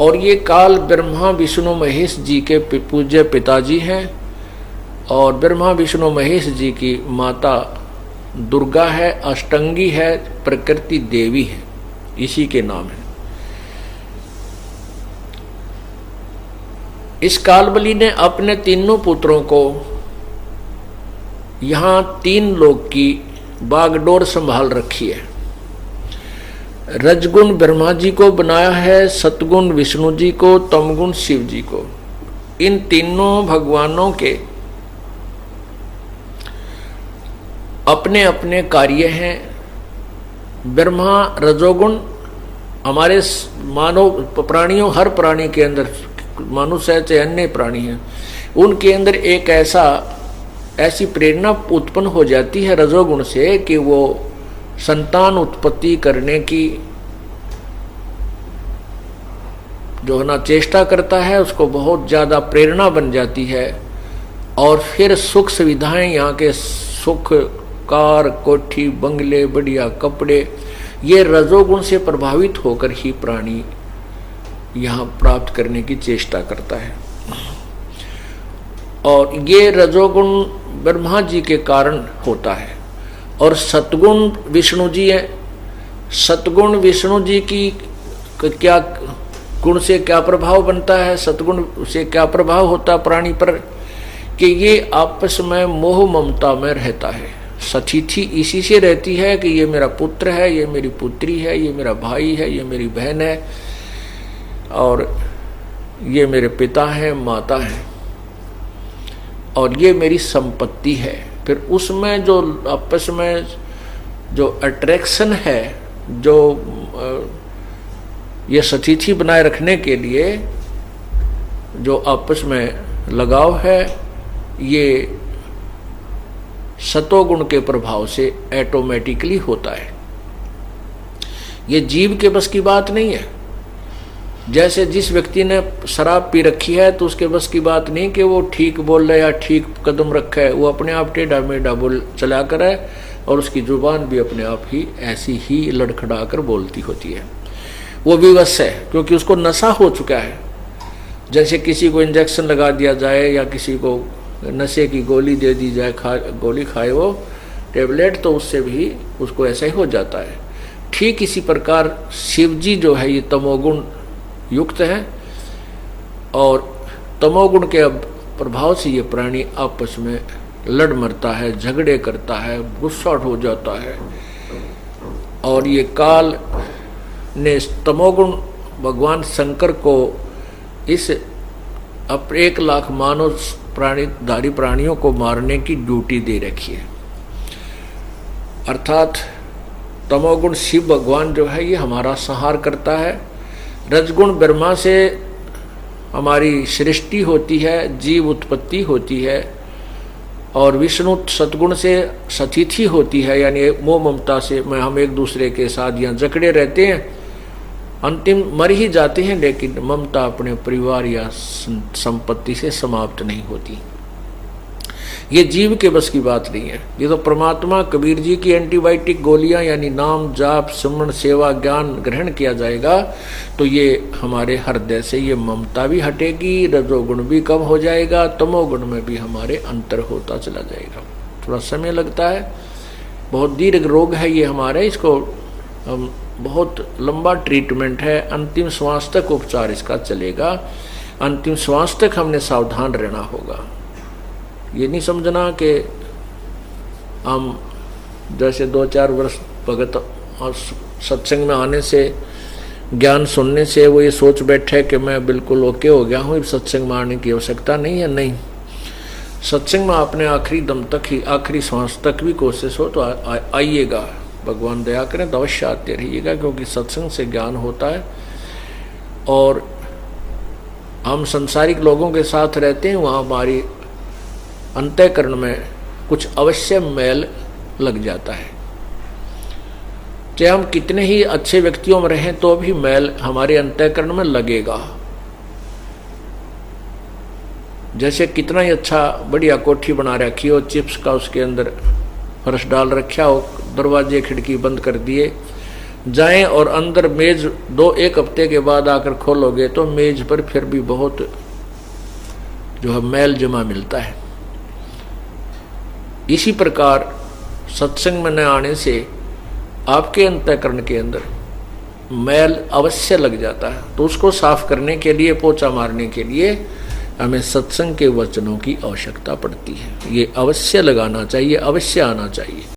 और ये काल ब्रह्मा विष्णु महेश जी के पूज्य पिताजी हैं और ब्रह्मा विष्णु महेश जी की माता दुर्गा है, अष्टंगी है, प्रकृति देवी है, इसी के नाम है। इस कालबली ने अपने तीनों पुत्रों को यहां 3 लोक की बागडोर संभाल रखी है। रजगुण ब्रह्मा जी को बनाया है, सतगुण विष्णु जी को, तमगुण शिव जी को। इन तीनों भगवानों के अपने अपने कार्य हैं। ब्रह्मा रजोगुण हमारे मानव प्राणियों, हर प्राणी के अंदर, मनुष्य है चाहे अन्य प्राणी है, उनके अंदर एक ऐसी प्रेरणा उत्पन्न हो जाती है रजोगुण से कि वो संतान उत्पत्ति करने की जो है ना चेष्टा करता है, उसको बहुत ज्यादा प्रेरणा बन जाती है। और फिर सुख सुविधाएं, यहाँ के सुख, कार, कोठी, बंगले, बढ़िया कपड़े, ये रजोगुण से प्रभावित होकर ही प्राणी यहाँ प्राप्त करने की चेष्टा करता है। और ये रजोगुण ब्रह्मा जी के कारण होता है। और सतगुण विष्णु जी है। सतगुण विष्णु जी की क्या गुण से क्या प्रभाव बनता है, सतगुण से क्या प्रभाव होता प्राणी पर, कि ये आपस में मोह ममता में रहता है। सतिथि इसी से रहती है कि ये मेरा पुत्र है, ये मेरी पुत्री है, ये मेरा भाई है, ये मेरी बहन है, और ये मेरे पिता हैं, माता हैं, और ये मेरी संपत्ति है। फिर उसमें जो आपस में जो अट्रैक्शन है, जो ये सतिथि बनाए रखने के लिए जो आपस में लगाव है, ये सतोगुण के प्रभाव से ऑटोमेटिकली होता है। ये जीव के बस की बात नहीं है। जैसे जिस व्यक्ति ने शराब पी रखी है तो उसके बस की बात नहीं कि वो ठीक बोल रहा है या ठीक कदम रखा है, वो अपने आप टेढ़ा मेढ़ा बोल चला कर है, और उसकी जुबान भी अपने आप ही ऐसी ही लड़खड़ा कर बोलती होती है। वो विवश है क्योंकि उसको नशा हो चुका है। जैसे किसी को इंजेक्शन लगा दिया जाए या किसी को नशे की गोली दे दी जाए, गोली खाए वो टेबलेट, तो उससे भी उसको ऐसा ही हो जाता है। ठीक इसी प्रकार शिव जी जो है ये तमोगुण युक्त है, और तमोगुण के प्रभाव से ये प्राणी आपस में लड़ मरता है, झगड़े करता है, गुस्सा हो जाता है। और ये काल ने तमोगुण भगवान शंकर को इस 1 लाख मानव प्राणीधारी प्राणियों को मारने की ड्यूटी दे रखी है। अर्थात तमोगुण शिव भगवान जो है ये हमारा संहार करता है। रजगुण ब्रह्मा से हमारी सृष्टि होती है, जीव उत्पत्ति होती है, और विष्णु सतगुण से सतिथि होती है, यानी मोह ममता से हम एक दूसरे के साथ यहाँ जकड़े रहते हैं, अंतिम मर ही जाते हैं, लेकिन ममता अपने परिवार या संपत्ति से समाप्त नहीं होती। ये जीव के बस की बात नहीं है। ये तो परमात्मा कबीर जी की एंटीबायोटिक गोलियां यानी नाम जाप सिमरन सेवा ज्ञान ग्रहण किया जाएगा तो ये हमारे हृदय से ये ममता भी हटेगी, रजोगुण भी कम हो जाएगा, तमोगुण में भी हमारे अंतर होता चला जाएगा। थोड़ा समय लगता है, बहुत दीर्घ रोग है ये हमारे, इसको हम बहुत लंबा ट्रीटमेंट है, अंतिम श्वास तक उपचार इसका चलेगा। अंतिम श्वास तक हमने सावधान रहना होगा। ये नहीं समझना कि हम जैसे 2-4 वर्ष भगत और सत्संग में आने से ज्ञान सुनने से वो ये सोच बैठे कि मैं बिल्कुल ओके हो गया हूँ, सत्संग में आने की आवश्यकता नहीं है। नहीं, सत्संग में आपने आखिरी दम तक ही, आखिरी सांस तक भी कोशिश हो तो आइएगा, भगवान दया करें तो अवश्य आते रहिएगा, क्योंकि सत्संग से ज्ञान होता है। और हम संसारिक लोगों के साथ रहते हैं, वहाँ हमारी अंतःकरण में कुछ अवश्य मैल लग जाता है। चाहे हम कितने ही अच्छे व्यक्तियों में रहें तो भी मैल हमारे अंतःकरण में लगेगा। जैसे कितना ही अच्छा बढ़िया कोठी बना रखी हो, चिप्स का उसके अंदर फर्श डाल रखा हो, दरवाजे खिड़की बंद कर दिए, जाएं और अंदर मेज 1 हफ्ते के बाद आकर खोलोगे तो मेज पर फिर भी बहुत जो है मैल जमा मिलता है। इसी प्रकार सत्संग में न आने से आपके अंतःकरण के अंदर मैल अवश्य लग जाता है, तो उसको साफ करने के लिए, पोछा मारने के लिए हमें सत्संग के वचनों की आवश्यकता पड़ती है। ये अवश्य लगाना चाहिए, अवश्य आना चाहिए।